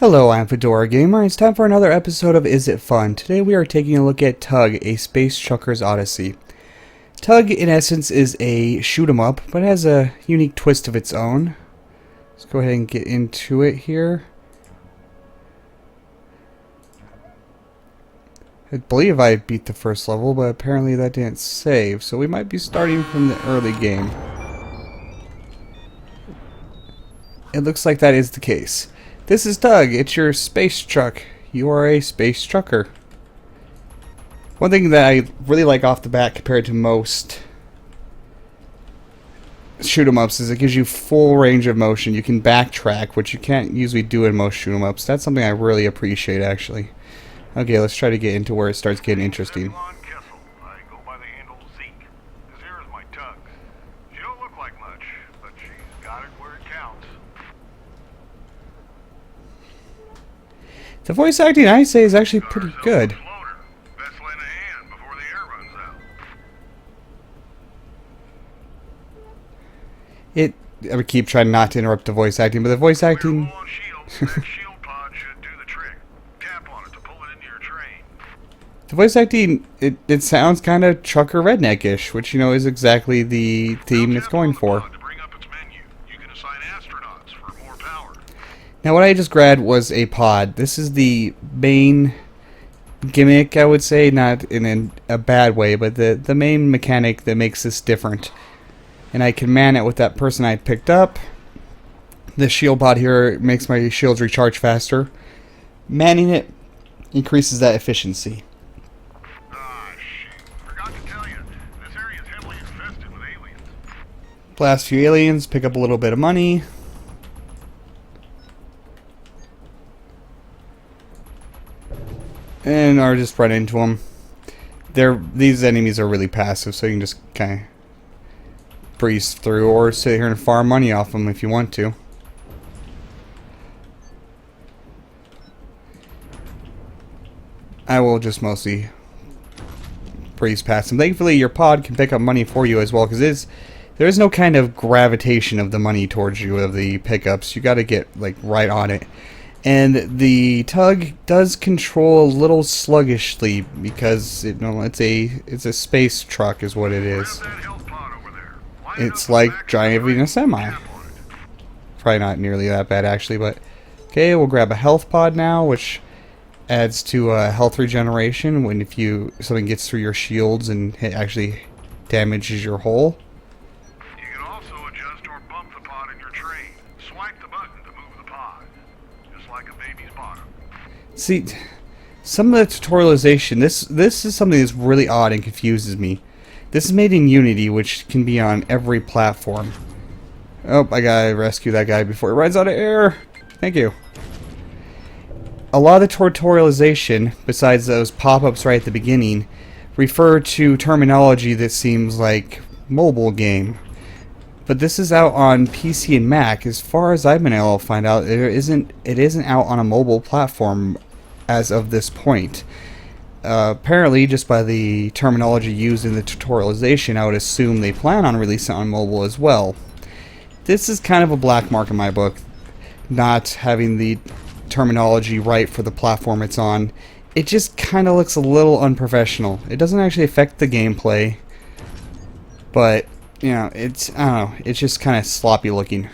Hello, I'm FedoraG4mer. It's time for another episode of Is It Fun? Today we are taking a look at Tug, a Space Truckers Odyssey. Tug, in essence, is a shoot 'em up, but it has a unique twist of its own. Let's go ahead and get into it here. I believe I beat the first level, but apparently that didn't save, so we might be starting from the early game. It looks like that is the case. This is Tug. It's your space truck. You are a space trucker. One thing that I really like off the bat compared to most shoot 'em ups is it gives you full range of motion. You can backtrack, which you can't usually do in most shoot 'em ups. That's something I really appreciate, actually. Okay, let's try to get into where it starts getting interesting. The voice acting, I say, is actually pretty good. I would keep trying not to interrupt the voice acting, but the voice acting... The voice acting, it sounds kind of trucker redneck-ish, which, you know, is exactly the theme it's going for. Now what I just grabbed was a pod. This is the main gimmick, I would say, not in a bad way, but the main mechanic that makes this different. And I can man it with that person I picked up. The shield pod here makes my shields recharge faster. Manning it increases that efficiency. Blast a few aliens, pick up a little bit of money. And or just run into them. These enemies are really passive, so you can just kind of breeze through or sit here and farm money off them if you want to. I will just mostly breeze past them. Thankfully, your pod can pick up money for you as well, because there is no kind of gravitation of the money towards you of the pickups. You got to get like right on it. And the Tug does control a little sluggishly because it's a space truck is what it is. It's like driving a semi. Probably not nearly that bad actually, but okay, we'll grab a health pod now, which adds to health regeneration when something gets through your shields and it actually damages your hull. See, some of the tutorialization, this is something that's really odd and confuses me. This is made in Unity, which can be on every platform. Oh, I gotta rescue that guy before he runs out of air. Thank you. A lot of the tutorialization, besides those pop-ups right at the beginning, refer to terminology that seems like mobile game. But this is out on PC and Mac. As far as I've been able to find out, it isn't out on a mobile platform as of this point. Apparently, just by the terminology used in the tutorialization, I would assume they plan on releasing it on mobile as well. This is kind of a black mark in my book, not having the terminology right for the platform it's on. It just kind of looks a little unprofessional. It doesn't actually affect the gameplay, but you know, I don't know, it's just kind of sloppy looking.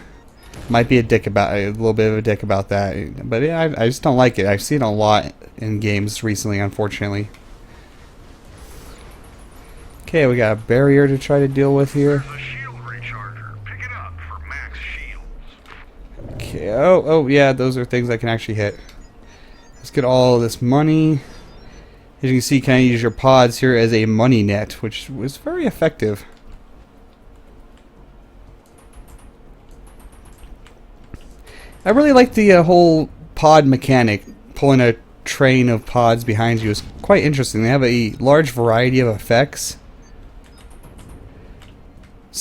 Might be a little bit of a dick about that, but yeah, I just don't like it. I've seen it a lot in games recently, unfortunately. Okay, we got a barrier to try to deal with here. Okay, oh yeah, those are things I can actually hit. Let's get all of this money. As you can see, you can use your pods here as a money net, which was very effective. I really like the whole pod mechanic. Pulling a train of pods behind you is quite interesting. They have a large variety of effects.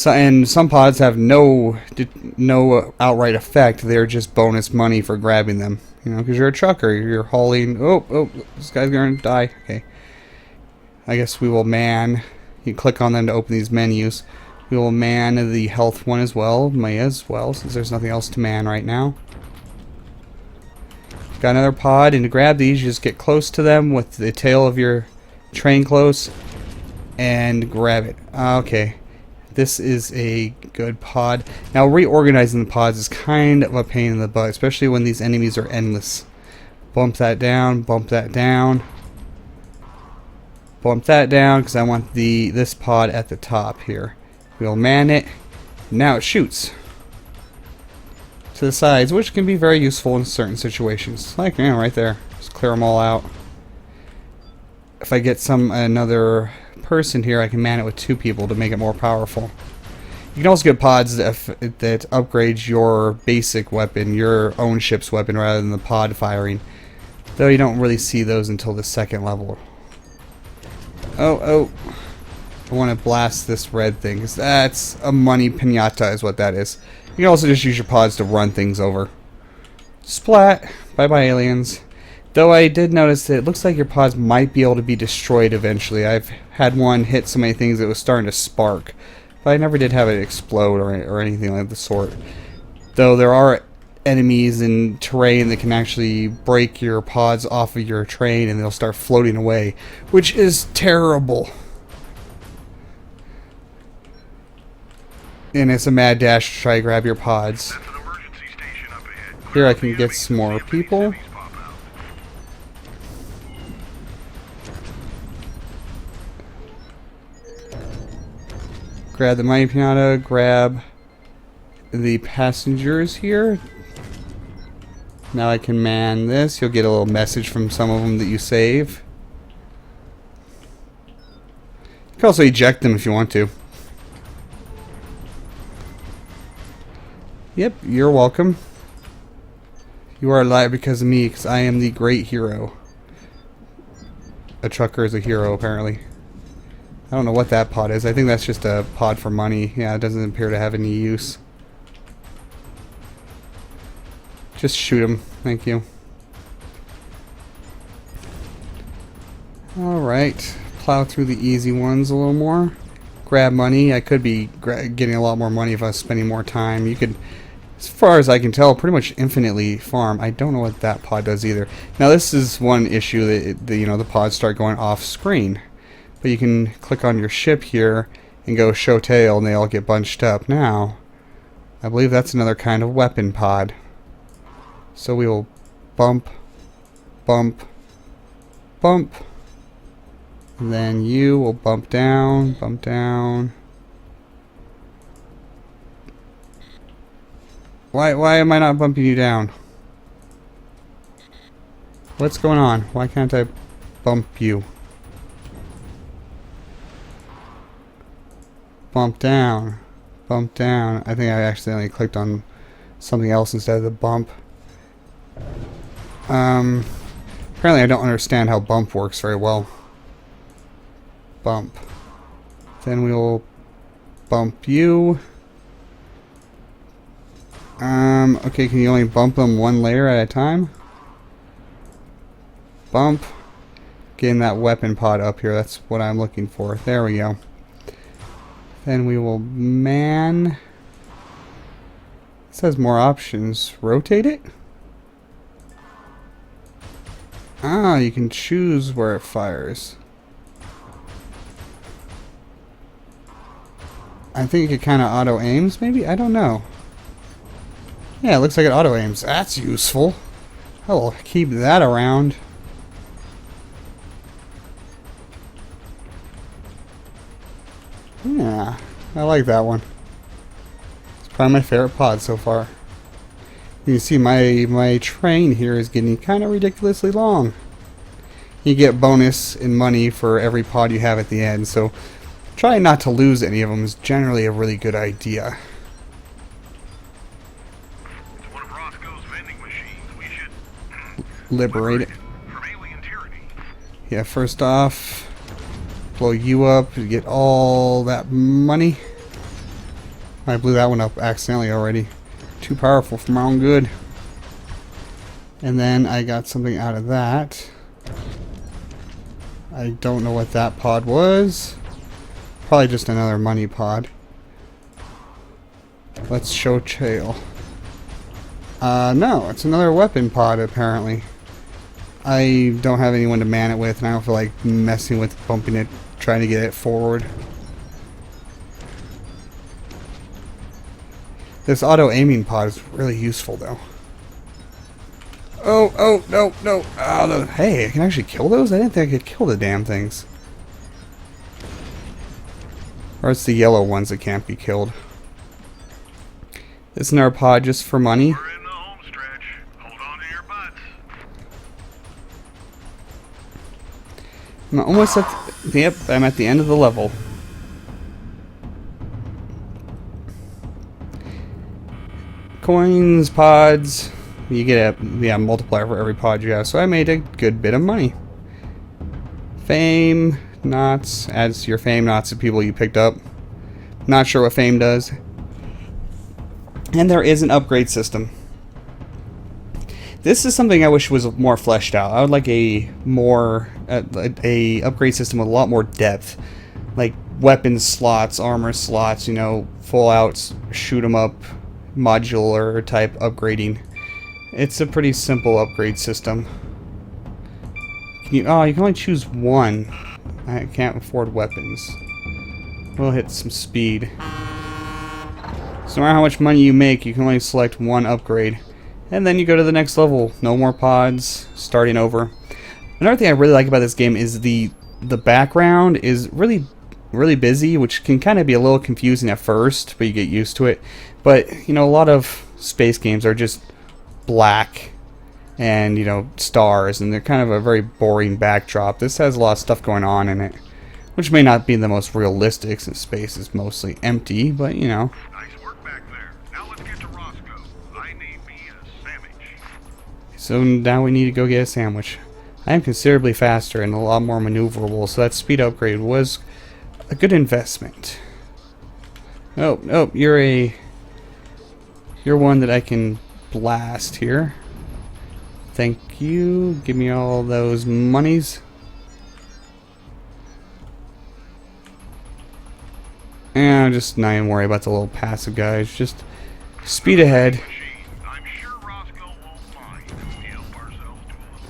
And some pods have no outright effect. They're just bonus money for grabbing them. You know, because you're a trucker. You're hauling... Oh, this guy's going to die. Okay. I guess we will man... You click on them to open these menus. We will man the health one as well. May as well, since there's nothing else to man right now. Got another pod, and to grab these, you just get close to them with the tail of your train close and grab it. Okay, this is a good pod. Now, reorganizing the pods is kind of a pain in the butt, especially when these enemies are endless. Bump that down, bump that down. Bump that down because I want this pod at the top here. We'll man it. Now it shoots to the sides, which can be very useful in certain situations. Like, right there. Just clear them all out. If I get another person here, I can man it with 2 people to make it more powerful. You can also get pods that upgrade your basic weapon, your own ship's weapon, rather than the pod firing. Though you don't really see those until the 2nd level. Oh. I want to blast this red thing, because that's a money pinata is what that is. You can also just use your pods to run things over. Splat! Bye-bye, aliens. Though I did notice that it looks like your pods might be able to be destroyed eventually. I've had one hit so many things it was starting to spark. But I never did have it explode or anything like the sort. Though there are enemies in terrain that can actually break your pods off of your train and they'll start floating away, which is terrible. And it's a mad dash to try to grab your pods. Here I can get some more people. Grab the money pinata, grab the passengers here. Now I can man this. You'll get a little message from some of them that you save. You can also eject them if you want to. Yep, you're welcome. You are alive because of me, because I am the great hero. A trucker is a hero, apparently. I don't know what that pod is. I think that's just a pod for money. Yeah, it doesn't appear to have any use. Just shoot him. Thank you. Alright. Plow through the easy ones a little more. Grab money. I could be getting a lot more money if I was spending more time. You could, as far as I can tell, pretty much infinitely farm. I don't know what that pod does either. Now this is one issue that the pods start going off screen. But you can click on your ship here and go show tail and they all get bunched up. Now, I believe that's another kind of weapon pod. So we will bump, bump, bump. And then you will bump down, bump down. Why am I not bumping you down? What's going on? Why can't I bump you? Bump down. Bump down. I think I accidentally clicked on something else instead of the bump. Apparently I don't understand how bump works very well. Bump. Then we will bump you. Okay, can you only bump them one layer at a time? Bump. Getting that weapon pod up here. That's what I'm looking for. There we go. Then we will man. It says more options. Rotate it? Ah, you can choose where it fires. I think it kind of auto aims, maybe? I don't know. Yeah, it looks like it auto aims. That's useful. I will keep that around. Yeah, I like that one. It's probably my favorite pod so far. You can see my train here is getting kind of ridiculously long. You get bonus in money for every pod you have at the end, so trying not to lose any of them is generally a really good idea. It's one of Roscoe's vending machines. We should liberate it. from alien tyranny. Yeah, first off, blow you up to get all that money. I blew that one up accidentally already. Too powerful for my own good. And then I got something out of that. I don't know what that pod was. Probably just another money pod. Let's show tail. No, it's another weapon pod apparently. I don't have anyone to man it with, and I don't feel like messing with bumping it, trying to get it forward. This auto-aiming pod is really useful, though. Oh, no, no. Oh, no. Hey, I can actually kill those? I didn't think I could kill the damn things. Or it's the yellow ones that can't be killed. Isn't our pod just for money? We're in the home stretch. Hold on to your butts. I'm almost at the, yep, I'm at the end of the level. Coins, pods, you get a multiplier for every pod you have, so I made a good bit of money. Fame, knots, adds your fame knots to people you picked up. Not sure what fame does. And there is an upgrade system. This is something I wish was more fleshed out. I would like a more a upgrade system with a lot more depth, like weapon slots, armor slots. You know, full out shoot 'em up, modular type upgrading. It's a pretty simple upgrade system. You can only choose one. I can't afford weapons. We'll hit some speed. So no matter how much money you make, you can only select one upgrade. And then you go to the next level. No more pods, starting over. Another thing I really like about this game is the background is really busy, which can kind of be a little confusing at first, but you get used to it. But, you know, a lot of space games are just black and, you know, stars, and they're kind of a very boring backdrop. This has a lot of stuff going on in it, which may not be the most realistic since space is mostly empty, but, you know. Nice work back there. Now let's get to Roscoe. I need me a sandwich. So now we need to go get a sandwich. I am considerably faster and a lot more maneuverable, so that speed upgrade was a good investment. Oh, you're one that I can blast here. Thank you. Give me all those monies. And I'm just not even worry about the little passive guys. Just speed ahead. I'm sure Roscoe won't mind if we help ourselves to a little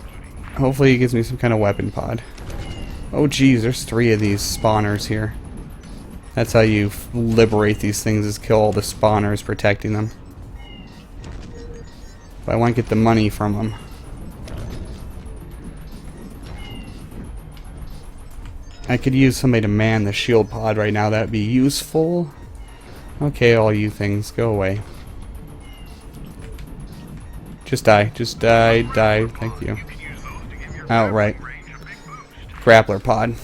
booty. Hopefully he gives me some kind of weapon pod. Oh geez, there's 3 of these spawners here. That's how you liberate these things, is kill all the spawners protecting them. But I want to get the money from them. I could use somebody to man the shield pod right now. That would be useful. Okay, all you things, go away. Just die. Just die. Die. Thank you. Outright. Grappler pod.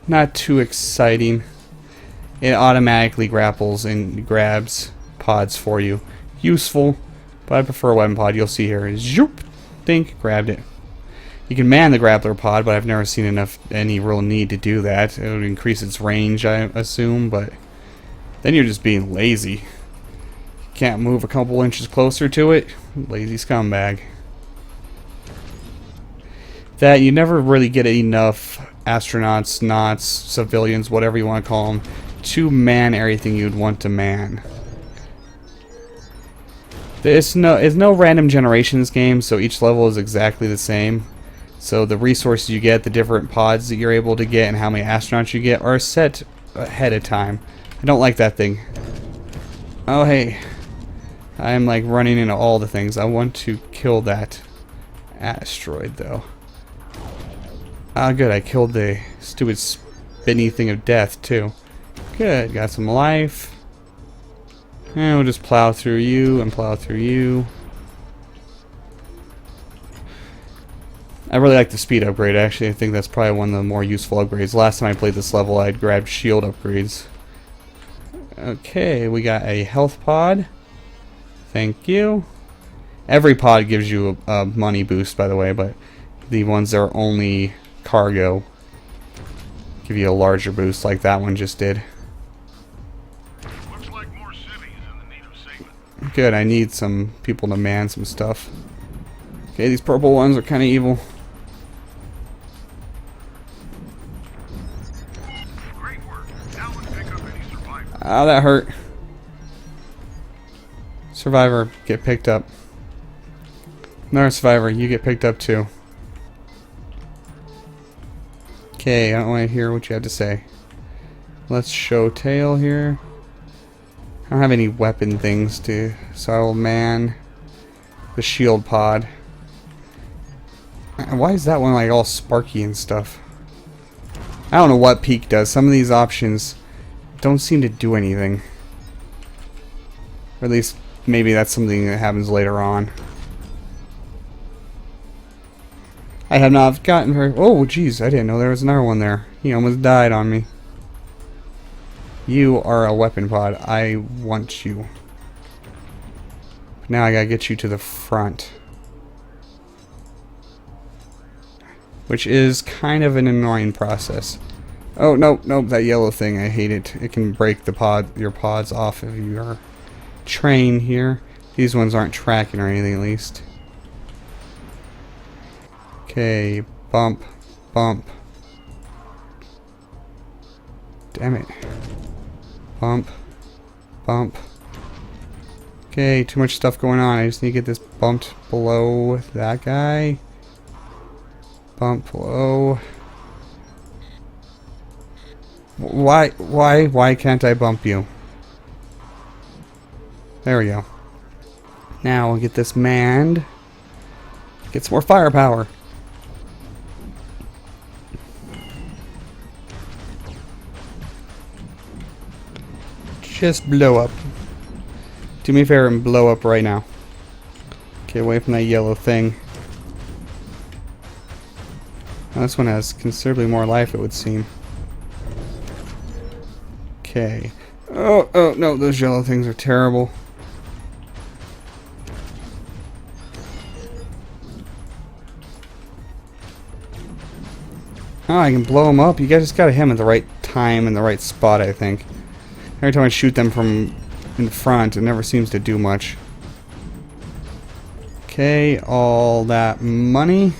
Not too exciting. It automatically grapples and grabs pods for you. Useful, but I prefer a weapon pod. You'll see here. Zoop! Think. Grabbed it. You can man the grappler pod, but I've never seen any real need to do that. It would increase its range, I assume, but then you're just being lazy. Can't move a couple inches closer to it. Lazy scumbag. That you never really get enough astronauts, knots, civilians, whatever you want to call them, to man everything you'd want to man. There's no random generation in this game, so each level is exactly the same. So the resources you get, the different pods that you're able to get, and how many astronauts you get are set ahead of time. I don't like that thing. Oh hey, I'm like running into all the things. I want to kill that asteroid though. Ah, good, I killed the stupid spinny thing of death too. Good, got some life. And we'll just plow through you and plow through you. I really like the speed upgrade, actually. I think that's probably one of the more useful upgrades. Last time I played this level, I'd grabbed shield upgrades. Okay, we got a health pod. Thank you. Every pod gives you a money boost, by the way, but the ones that are only cargo give you a larger boost like that one just did. Looks like more cities in the need of saving. Good, I need some people to man some stuff. Okay, these purple ones are kind of evil. Great work. Now let's pick up any survivors. Ah, that hurt. Survivor, get picked up. Another survivor, you get picked up too. Okay, I don't want to hear what you have to say. Let's show tail here. I don't have any weapon things to, so I will man the shield pod. Why is that one like all sparky and stuff? I don't know what peak does. Some of these options don't seem to do anything. Or at least maybe that's something that happens later on. I have not gotten very... Oh, jeez, I didn't know there was another one there. He almost died on me. You are a weapon pod. I want you. Now I gotta get you to the front. Which is kind of an annoying process. Oh, no, no, that yellow thing, I hate it. It can break the your pods off of your train here. These ones aren't tracking or anything, at least. Okay, bump, bump. Damn it. Bump, bump. Okay, too much stuff going on. I just need to get this bumped below that guy. Bump below. Why can't I bump you? There we go. Now we'll get this manned. Get some more firepower. Just blow up. Do me a favor and blow up right now. Get away from that yellow thing. Now this one has considerably more life, it would seem. Okay. Oh, oh, no, those yellow things are terrible. Oh, I can blow them up. You guys just gotta hit them at the right time and the right spot, I think. Every time I shoot them from in front, it never seems to do much. Okay, all that money.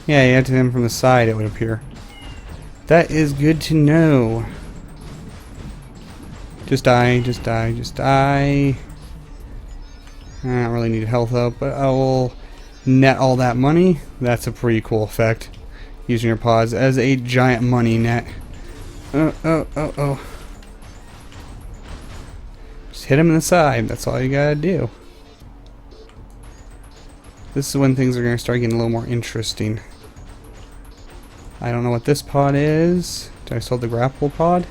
Yeah, you had to hit him from the side, it would appear. That is good to know. Just die, just die, just die. I don't really need health up, but I will net all that money. That's a pretty cool effect. Using your pods as a giant money net. Oh, oh, oh, oh. Just hit him in the side. That's all you gotta do. This is when things are gonna start getting a little more interesting. I don't know what this pod is. Did I sell the grapple pod?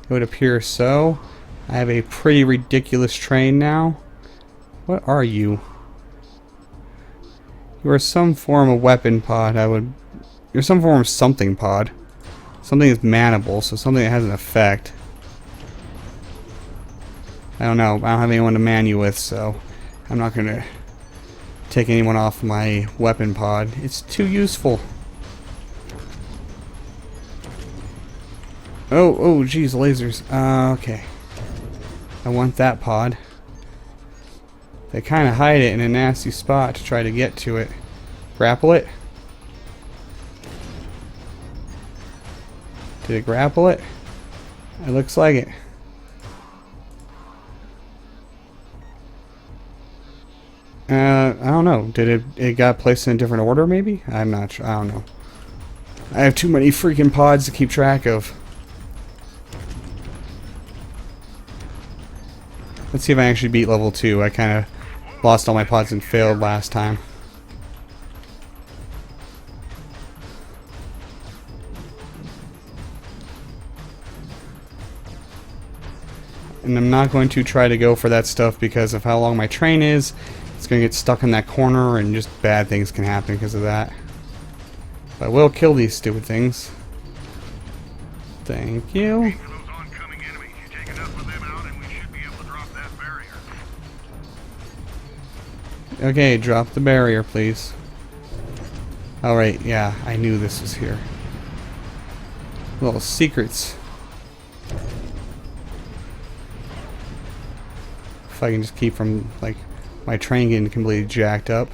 It would appear so. I have a pretty ridiculous train now. What are you? You are some form of weapon pod. You're some form of something pod. Something that's mannable, so something that has an effect. I don't know. I don't have anyone to man you with, so I'm not gonna take anyone off my weapon pod. It's too useful. Oh, oh, geez, lasers. Okay. I want that pod. They kind of hide it in a nasty spot to try to get to it. Grapple it? Did it grapple it? It looks like it. I don't know. Did it got placed in a different order maybe? I'm not sure. I don't know. I have too many freaking pods to keep track of. Let's see if I actually beat level 2. I kind of lost all my pods and failed last time. And I'm not going to try to go for that stuff because of how long my train is. It's going to get stuck in that corner and just bad things can happen because of that. But I will kill these stupid things. Thank you. Okay, drop the barrier, please. Alright, yeah, I knew this was here. Little secrets. If I can just keep from, like, my train getting completely jacked up.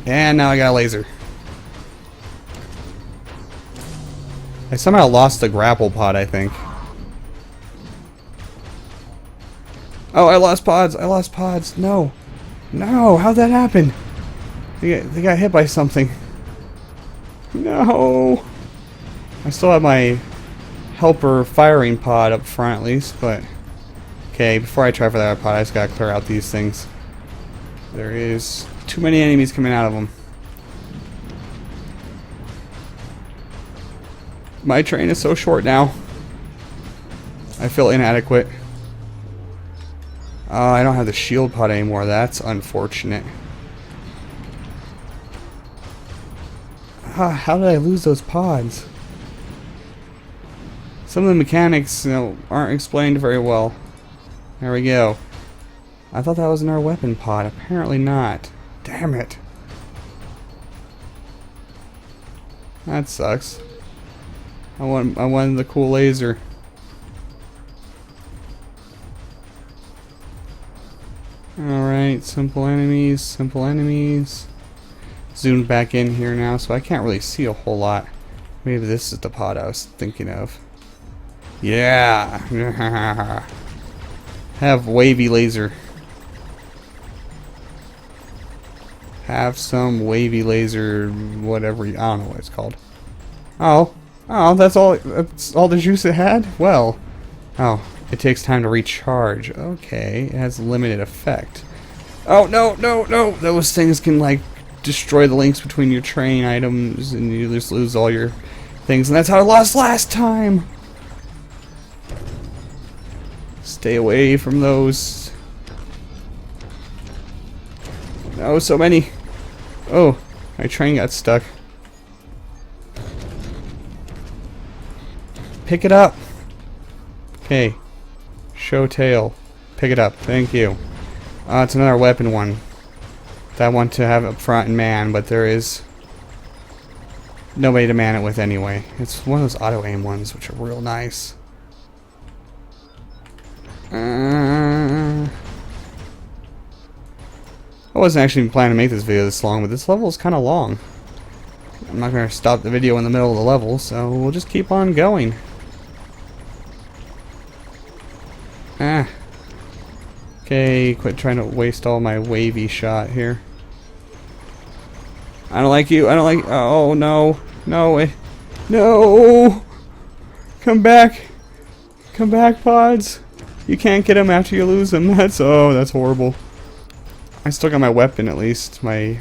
And now I got a laser. I somehow lost the grapple pod, I think. Oh, I lost pods. I lost pods. No. No, how'd that happen? They got hit by something. No. I still have my helper firing pod up front at least, but... Okay, before I try for that pod, I just gotta clear out these things. There is too many enemies coming out of them. My train is so short now. I feel inadequate. I don't have the shield pod anymore. That's unfortunate. How did I lose those pods? Some of the mechanics, aren't explained very well. There we go. I thought that was in our weapon pod. Apparently not. Damn it. That sucks. I wanted the cool laser. Alright, simple enemies, simple enemies. Zoomed back in here now, so I can't really see a whole lot. Maybe this is the pod I was thinking of. Yeah! Have wavy laser. Have some wavy laser, whatever, I don't know what it's called. Oh, that's all the juice it had? Well, oh, it takes time to recharge. Okay, it has limited effect. Oh, no, no, no! Those things can, like, destroy the links between your train items, and you just lose all your things, and that's how I lost last time! Stay away from those. Oh, so many. Oh, my train got stuck. Pick it up. Okay. Show tail. Pick it up. Thank you. It's another weapon one. That I want to have up front and man, but there is nobody to man it with anyway. It's one of those auto aim ones, which are real nice. I wasn't actually planning to make this video this long, but this level is kind of long. I'm not going to stop the video in the middle of the level, so we'll just keep on going. Okay, quit trying to waste all my wavy shot here. I don't like you. I don't like... Oh, no. No. No! Come back. Come back, pods. You can't get them after you lose them. That's horrible. I still got my weapon, at least. My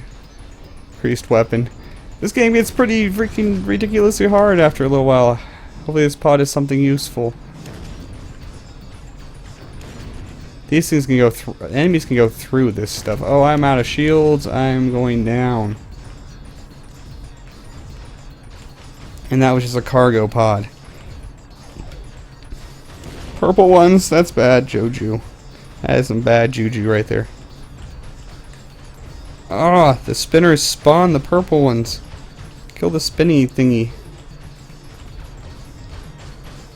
priest weapon. This game gets pretty freaking ridiculously hard after a little while. Hopefully this pod is something useful. These things can go through. Enemies can go through this stuff. Oh, I'm out of shields. I'm going down. And that was just a cargo pod. Purple ones. That's bad, Joju. That is some bad juju right there. Ah, the spinners spawn the purple ones. Kill the spinny thingy.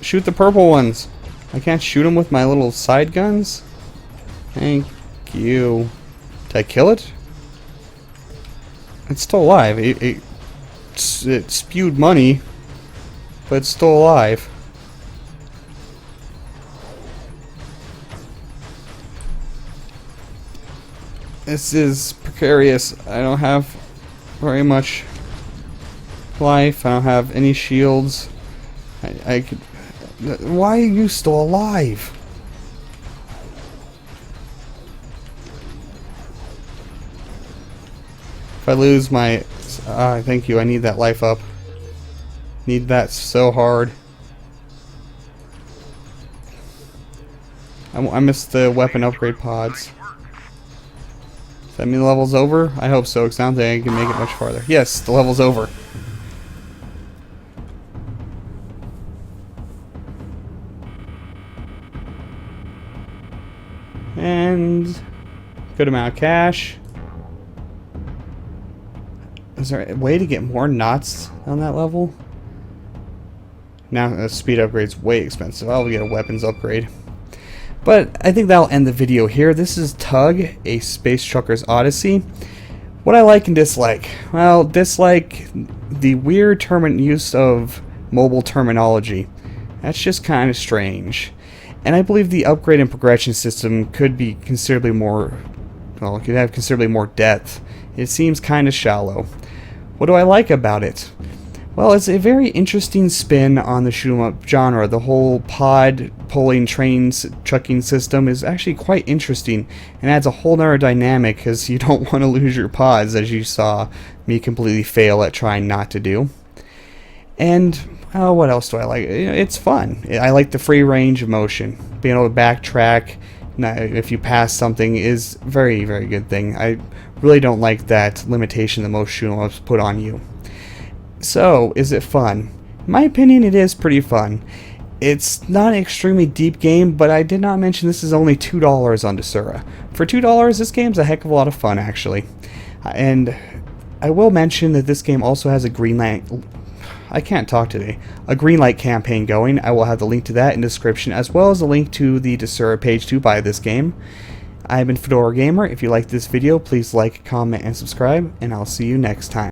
Shoot the purple ones. I can't shoot them with my little side guns? Thank you. Did I kill it? It's still alive. It spewed money, but it's still alive. This is precarious. I don't have very much life. I don't have any shields. I could... Why are you still alive? If I lose my... thank you. I need that life up. Need that so hard. I missed the weapon upgrade pods. Does that mean the level's over? I hope so, because I don't think I can make it much farther. Yes, the level's over. And good amount of cash. Is there a way to get more knots on that level? Now the speed upgrade's way expensive. I'll get a weapons upgrade. But I think that'll end the video here. This is Tug, a Space Truckers Odyssey. What I like and dislike. Well, dislike the weird term use of mobile terminology. That's just kind of strange. And I believe the upgrade and progression system could be considerably more, well, it could have considerably more depth. It seems kind of shallow. What do I like about it? Well, it's a very interesting spin on the shmup genre. The whole pod pulling trains trucking system is actually quite interesting and adds a whole nother dynamic because you don't want to lose your pods, as you saw me completely fail at trying not to do. And what else do I like? It's fun. I like the free range of motion. Being able to backtrack if you pass something is very, very good thing. I really don't like that limitation that most shmups put on you. So, is it fun? In my opinion, it is pretty fun. It's not an extremely deep game, but I did not mention this is only $2 on Desura. For $2, this game's a heck of a lot of fun, actually. And I will mention that this game also has a greenlight. I can't talk today. A greenlight campaign going. I will have the link to that in the description, as well as a link to the Desura page to buy this game. I've been FedoraG4mer. If you liked this video, please like, comment, and subscribe, and I'll see you next time.